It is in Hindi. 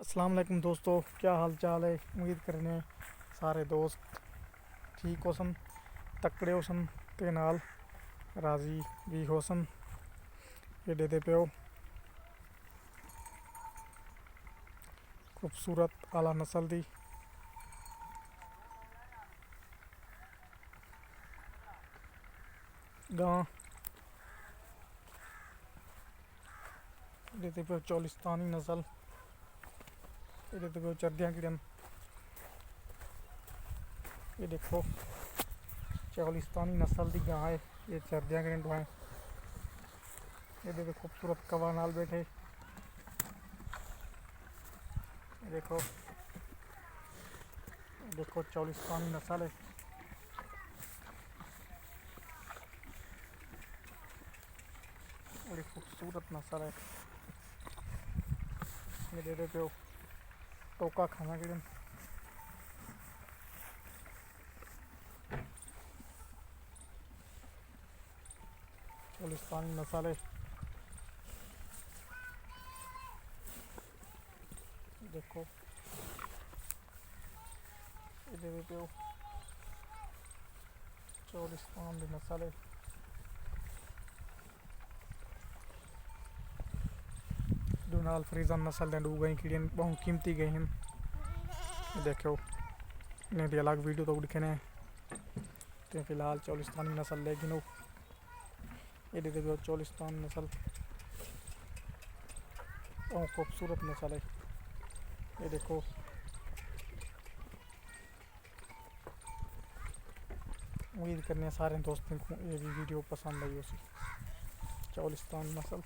अस्सलाम वालेकुम दोस्तों, क्या हाल चाल है। उम्मीद करने सारे दोस्त ठीक हो सन, तकड़े हो सन ते नाल राजी भी हो सन। एडे दे प्यो खूबसूरत आला नस्ल दी गां। एडे दे प्यो चोलिस्तानी नस्ल। एडे दे प्यो चरदियां किड़न। ये देखो चोलिस्तानी नस्ल दी गां है। ये चरदियां किड़न तो है। ये खूबसूरत कवा नाल बैठे। ये देखो चोलिस्तानी नस्ल है। बड़ी खूबसूरत नस्ल है। ये दे पे टोका खाना किड़न। चोलिस्तानी नस्ल है। देखो ये दे पे चोलिस्तान दी नस्ल है। डूनाल फ्रीजन नस्ल दे डू गई किड़ियन बहुत कीमती गई हैं। देखो इन्हें दी अलग वीडियो तो दिखने ते फिलहाल चोलिस्तानी नस्ल लेकिन ये दे चोलिस्तानी नस्ल बहुत खूबसूरत नस्ल है। ये देखो उम्मीद करने सारे दोस्तों को ये भी वीडियो पसंद आई उसी चोलिस्तानी नस्ल।